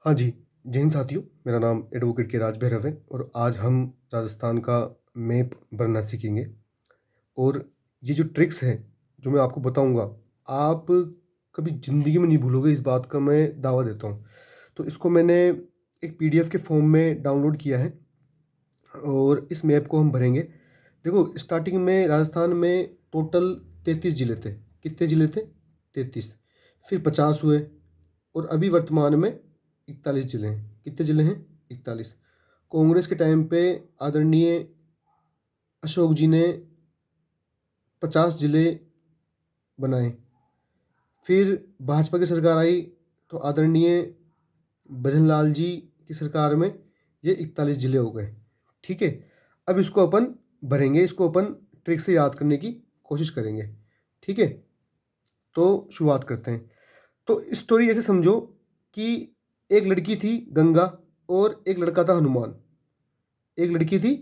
हाँ जी, जय हिंद साथियों। मेरा नाम एडवोकेट के राज भैरव है और आज हम राजस्थान का मैप बनना सीखेंगे। और ये जो ट्रिक्स हैं, जो मैं आपको बताऊँगा, आप कभी ज़िंदगी में नहीं भूलोगे, इस बात का मैं दावा देता हूँ। तो इसको मैंने एक पीडीएफ के फॉर्म में डाउनलोड किया है और इस मैप को हम भरेंगे। देखो, स्टार्टिंग में राजस्थान में टोटल 33 ज़िले थे। कितने ज़िले थे? 33। फिर 50 हुए और अभी वर्तमान में 41 ज़िले हैं। कितने ज़िले हैं? 41। कांग्रेस के टाइम पे आदरणीय अशोक जी ने 50 ज़िले बनाए। फिर भाजपा की सरकार आई तो आदरणीय भजनलाल जी की सरकार में ये 41 ज़िले हो गए। ठीक है, अब इसको अपन भरेंगे, इसको अपन ट्रिक से याद करने की कोशिश करेंगे। ठीक है, तो शुरुआत करते हैं। तो स्टोरी ऐसे समझो कि एक लड़की थी गंगा और एक लड़का था हनुमान। एक लड़की थी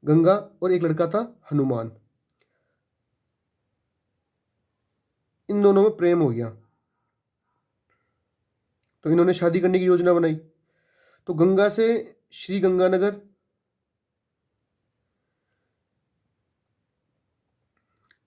गंगा और एक लड़का था हनुमान। इन दोनों में प्रेम हो गया तो इन्होंने शादी करने की योजना बनाई। तो गंगा से श्री गंगानगर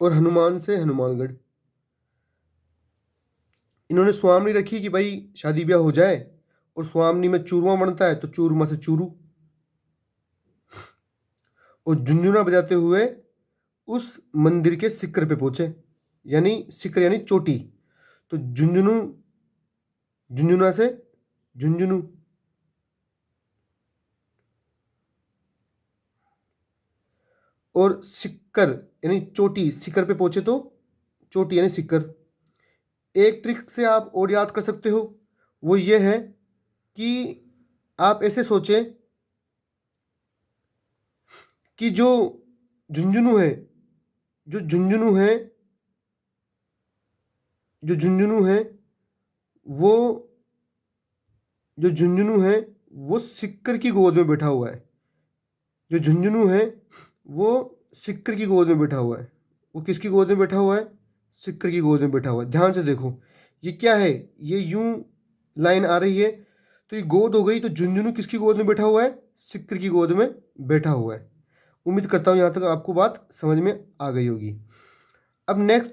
और हनुमान से हनुमानगढ़। इन्होंने स्वामनी रखी कि भाई शादी ब्याह हो जाए, और स्वामनी में चूरमा बनता है तो चूरमा से चूरू, और झुंझुना बजाते हुए उस मंदिर के शिखर पे पहुंचे। यानी शिखर यानी चोटी। तो झुंझुनू, झुंझुना से झुंझुनू, और शिखर यानी चोटी, शिखर पे पहुंचे तो चोटी यानी शिखर। एक ट्रिक से आप और याद कर सकते हो, वो ये है कि आप ऐसे सोचें कि जो झुंझुनू है, जो झुंझुनू है, जो झुंझुनू है वो जो झुंझुनू है वो सिक्कर की गोद में बैठा हुआ है। जो झुंझुनू है वो सिक्कर की गोद में बैठा हुआ है। वो किसकी गोद में बैठा हुआ है? सिक्कर की गोद में बैठा हुआ है। ध्यान से देखो, ये क्या है? ये यूं लाइन आ रही है तो ये गोद हो गई। तो झुंझुनू किसकी गोद में बैठा हुआ है? सिक्कर की गोद में बैठा हुआ है। उम्मीद करता हूँ यहाँ तक आपको बात समझ में आ गई होगी। अब नेक्स्ट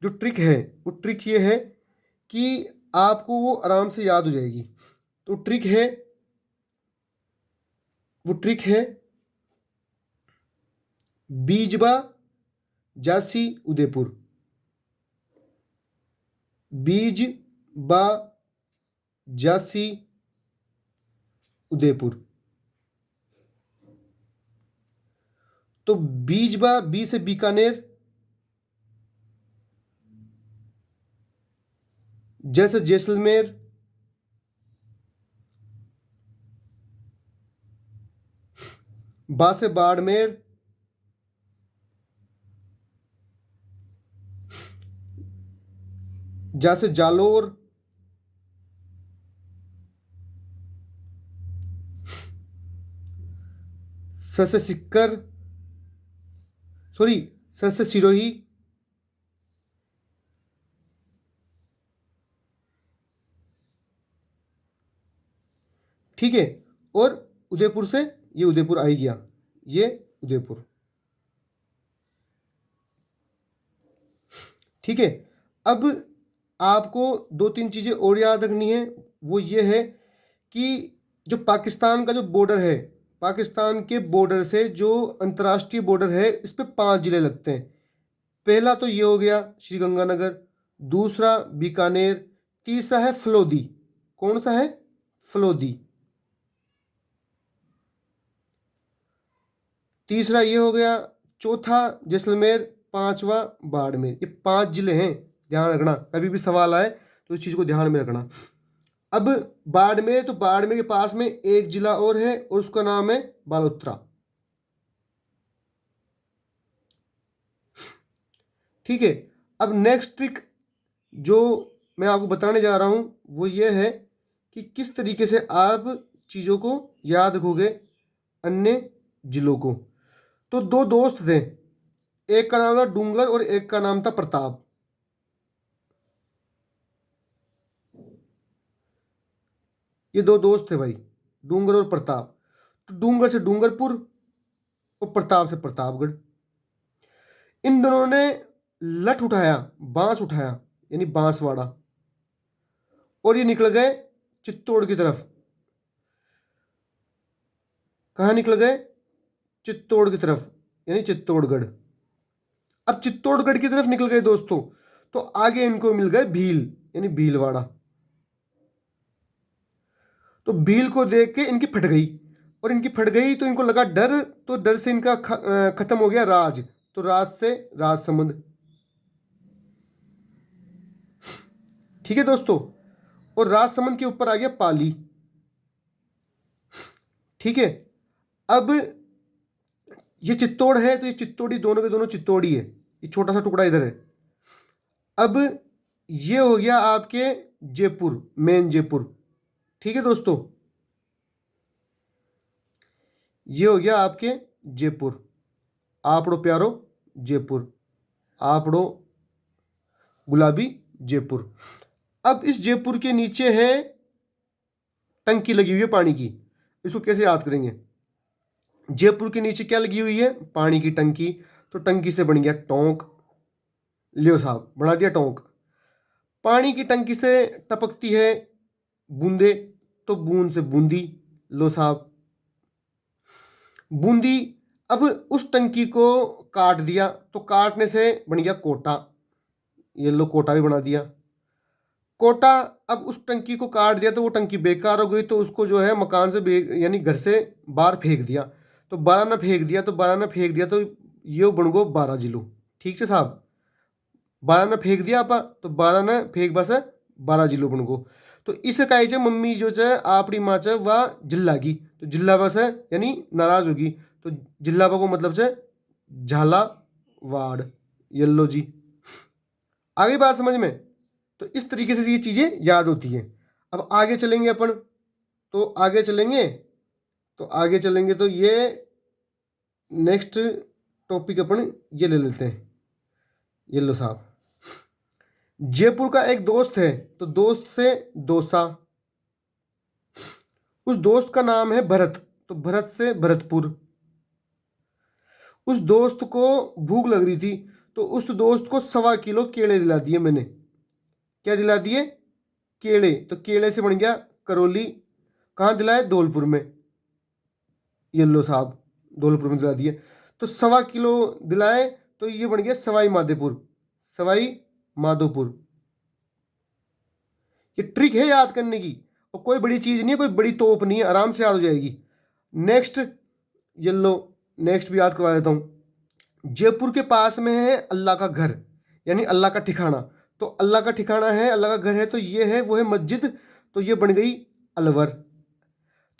जो ट्रिक है, वो ट्रिक ये है कि आपको वो आराम से याद हो जाएगी। तो ट्रिक है बीजबा जासी उदयपुर। बीजबा जासी उदयपुर। तो बीजबा, बी से बीकानेर, जैसे जैसलमेर, बा से बाड़मेर, जा से जालोर, स से सिक्कर, सॉरी, स से सिरोही, ठीक है। और उदयपुर से ये उदयपुर आ ही गया, ये उदयपुर, ठीक है। अब आपको दो तीन चीजें और याद रखनी है। वो ये है कि जो पाकिस्तान का जो बॉर्डर है, पाकिस्तान के बॉर्डर से जो अंतर्राष्ट्रीय बॉर्डर है, इस पे 5 जिले लगते हैं। पहला तो ये हो गया श्रीगंगानगर, दूसरा बीकानेर, तीसरा है फलोदी। कौन सा है? फलोदी। तीसरा ये हो गया, चौथा जैसलमेर, पांचवा बाड़मेर। ये 5 जिले हैं। ध्यान रखना, कभी भी सवाल आए तो इस चीज को ध्यान में रखना। अब बाड़मेर, तो बाड़मेर के पास में एक जिला और है और उसका नाम है बालोतरा, ठीक है। अब नेक्स्ट ट्रिक जो मैं आपको बताने जा रहा हूं वो ये है कि किस तरीके से आप चीज़ों को याद रखोगे, अन्य जिलों को। तो दो दोस्त थे, एक का नाम था डूंगर और एक का नाम था प्रताप। ये दो दोस्त थे भाई, डूंगर और प्रताप। तो डूंगर से डूंगरपुर और प्रताप से प्रतापगढ़। इन दोनों ने लठ उठाया, बांस उठाया, यानी बांसवाड़ा, और ये निकल गए चित्तौड़ की तरफ। कहाँ निकल गए? चित्तौड़ की तरफ, यानी चित्तौड़गढ़। अब चित्तौड़गढ़ की तरफ निकल गए दोस्तों, तो आगे इनको मिल गए भील, यानी भीलवाड़ा। तो भील को देख के इनकी फट गई, और इनकी फट गई तो इनको लगा डर, तो डर से इनका खत्म हो गया राज, तो राज से राजसमंद। ठीक है दोस्तों, और राजसमंद के ऊपर आ गया पाली। ठीक है, अब ये चित्तौड़ है, तो ये चित्तौड़ी, दोनों के दोनों चित्तौड़ी है, ये छोटा सा टुकड़ा इधर है। अब ये हो गया आपके जयपुर, मेन जयपुर। ठीक है दोस्तों, ये हो गया आपके जयपुर, आपड़ो प्यारो जयपुर, आपड़ो गुलाबी जयपुर। अब इस जयपुर के नीचे है टंकी लगी हुई है पानी की। इसको कैसे याद करेंगे? जयपुर के नीचे क्या लगी हुई है? पानी की टंकी। तो टंकी से बन गया टोंक। लियो साहब, बना दिया टोंक। पानी की टंकी से टपकती है बूंदे, तो बूंद से बूंदी। लो साहब, बूंदी। अब उस टंकी को काट दिया, तो काटने से बन गया कोटा। ये लो, कोटा भी बना दिया। कोटा। अब उस टंकी को काट दिया तो वो टंकी बेकार हो गई, तो उसको जो है मकान से यानी घर से बाहर फेंक दिया। तो 12 ना फेंक दिया, तो 12 ना फेंक दिया, तो ये बन गो 12 जिलो। ठीक से साहब, 12 ना फेंक दिया आपा, तो 12 ना फेंक बस 12 जिलो बन गो। तो इस कहे छे मम्मी जो है आपड़ी माँ च वह जिल्लागी, तो जिल्ला बस है यानी नाराज होगी, तो जिल्लाबा को मतलब से झालावाड़। येल्लो जी, आगे बात समझ में? तो इस तरीके से ये चीज़ें याद होती हैं। अब आगे चलेंगे अपन, तो आगे चलेंगे, तो ये नेक्स्ट टॉपिक अपन ये ले लेते हैं। ये लो साहब, जयपुर का एक दोस्त है, तो दोस्त से दोसा। उस दोस्त का नाम है भरत, तो भरत से भरतपुर। उस दोस्त को भूख लग रही थी, तो उस दोस्त को 1.25 किलो केले दिला दिए मैंने। क्या दिला दिए? केले। तो केले से बन गया करौली। कहाँ दिलाए? धौलपुर में। ये लो साहब, धौलपुर में दिला दिए। तो 1.25 किलो दिलाए, तो ये बन गया सवाई माधोपुर, सवाई माधोपुर। ये ट्रिक है याद करने की, और कोई बड़ी चीज नहीं है, कोई बड़ी तोप नहीं है, आराम से याद हो जाएगी। नेक्स्ट, ये लो, नेक्स्ट भी याद करवा देता हूं। जयपुर के पास में है अल्लाह का घर, यानी अल्लाह का ठिकाना। तो अल्लाह का ठिकाना है, अल्लाह का घर है, तो ये है, वो है मस्जिद, तो ये बन गई अलवर।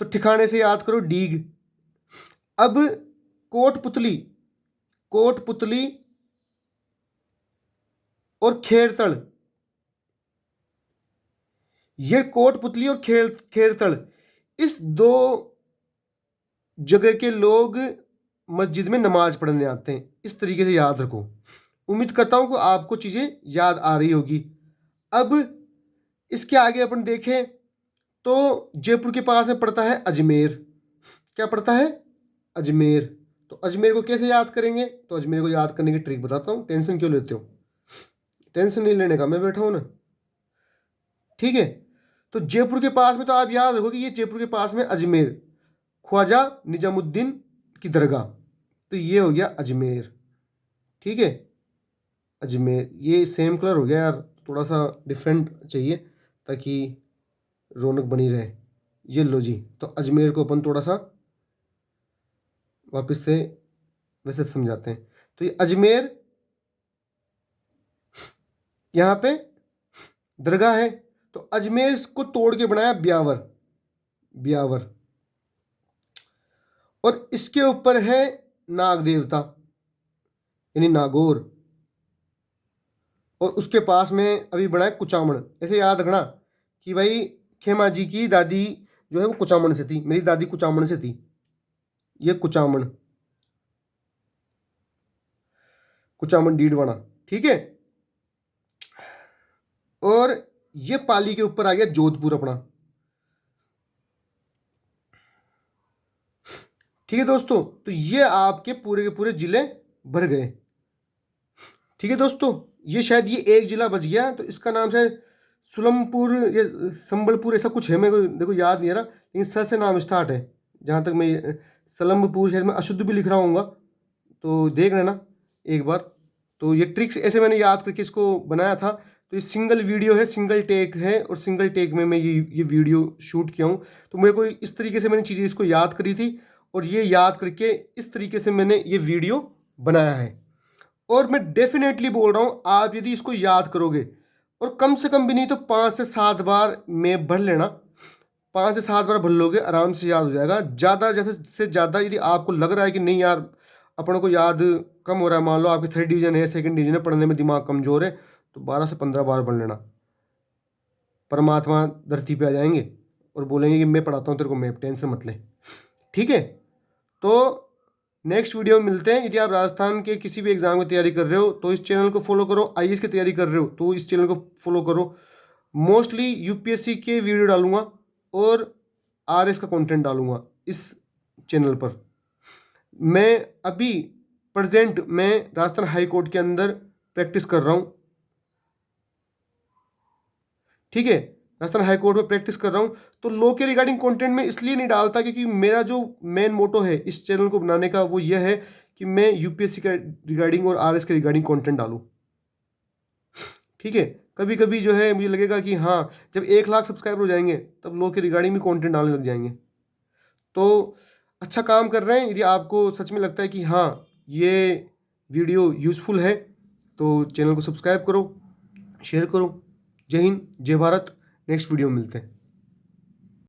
तो ठिकाने से याद करो डीग। अब कोटपुतली, कोटपुतली और खेरतल, ये कोटपुतली और खेरतल, इस दो जगह के लोग मस्जिद में नमाज पढ़ने आते हैं। इस तरीके से याद रखो। उम्मीद करता हूं कि आपको चीजें याद आ रही होगी। अब इसके आगे अपन देखें, तो जयपुर के पास में पड़ता है अजमेर। क्या पड़ता है? अजमेर। तो अजमेर को कैसे याद करेंगे? तो अजमेर को याद करने की ट्रिक बताता हूं। टेंशन क्यों लेते हो? टेंशन नहीं लेने का, मैं बैठा हूं ना। ठीक है, तो जयपुर के पास में, तो आप याद रखो कि ये जयपुर के पास में अजमेर, ख्वाजा निजामुद्दीन की दरगाह, तो ये हो गया अजमेर। ठीक है, अजमेर। ये सेम कलर हो गया यार, थोड़ा सा डिफरेंट चाहिए ताकि रौनक बनी रहे। ये लो जी, तो अजमेर को अपन थोड़ा सा वापस से वैसे समझाते हैं। तो ये अजमेर, यहाँ पे दरगाह है, तो अजमेर को तोड़ के बनाया ब्यावर, ब्यावर। और इसके ऊपर है नाग देवता, यानी नागौर। और उसके पास में अभी बना है कुचामण। ऐसे याद रखना कि भाई खेमा जी की दादी जो है वो कुचामण से थी, मेरी दादी कुचामण से थी। ये कुचामण, कुचामण डीडवाना। ठीक है, और ये पाली के ऊपर आ गया जोधपुर अपना। ठीक है दोस्तों, तो ये आपके पूरे के पूरे ज़िले भर गए। ठीक है दोस्तों, ये शायद ये एक ज़िला बच गया, तो इसका नाम शायद सुलमपुर या संबलपुर ऐसा कुछ है, मेरे को देखो याद नहीं आ रहा, लेकिन स से नाम स्टार्ट है जहाँ तक मैं सलमपुर, शायद मैं अशुद्ध भी लिख रहा हूँगा, तो देख लेना एक बार। तो ये ट्रिक्स ऐसे मैंने याद करके इसको बनाया था। तो ये सिंगल वीडियो है, सिंगल टेक है, और सिंगल टेक में मैं ये वीडियो शूट किया हूँ। तो मेरे को इस तरीके से मैंने चीज़ें इसको याद करी थी, और ये याद करके इस तरीके से मैंने ये वीडियो बनाया है। और मैं डेफिनेटली बोल रहा हूँ, आप यदि इसको याद करोगे और कम से कम भी नहीं तो 5 से 7 बार में भर लेना, 5 से 7 बार भर लोगे, आराम से याद हो जाएगा। ज़्यादा जैसे से ज़्यादा यदि आपको लग रहा है कि नहीं यार अपन को याद कम हो रहा है, मान लो आपकी 3rd डिवीज़न है, 2nd डिवीज़न है, पढ़ने में दिमाग कमज़ोर है, तो 12 से 15 बार पढ़ लेना। परमात्मा धरती पे आ जाएंगे और बोलेंगे कि मैं पढ़ाता हूँ तेरे को मैप, टेंशन मत ले। ठीक है, तो नेक्स्ट वीडियो में मिलते हैं। यदि आप राजस्थान के किसी भी एग्जाम की तैयारी कर रहे हो तो इस चैनल को फॉलो करो, आईएएस की तैयारी कर रहे हो तो इस चैनल को फॉलो करो। मोस्टली यूपीएससी के वीडियो डालूंगा और आरएस का कंटेंट डालूंगा इस चैनल पर। मैं अभी प्रेजेंट मैं राजस्थान हाई कोर्ट के अंदर प्रैक्टिस कर रहा हूँ। ठीक है, राजस्थान हाई कोर्ट में प्रैक्टिस कर रहा हूँ, तो लॉ के रिगार्डिंग कंटेंट में इसलिए नहीं डालता क्योंकि मेरा जो मेन मोटो है इस चैनल को बनाने का वो यह है कि मैं यूपीएससी के रिगार्डिंग और आरएस के रिगार्डिंग कंटेंट डालूं। ठीक है, कभी कभी जो है मुझे लगेगा कि हाँ, जब 1 लाख सब्सक्राइबर हो जाएंगे तब लॉ के रिगार्डिंग भी कंटेंट डालने लग जाएंगे। तो अच्छा काम कर रहे हैं। यदि आपको सच में लगता है कि हाँ ये वीडियो यूज़फुल है तो चैनल को सब्सक्राइब करो, शेयर करो। जय हिंद, जय भारत। नेक्स्ट वीडियो में मिलते हैं।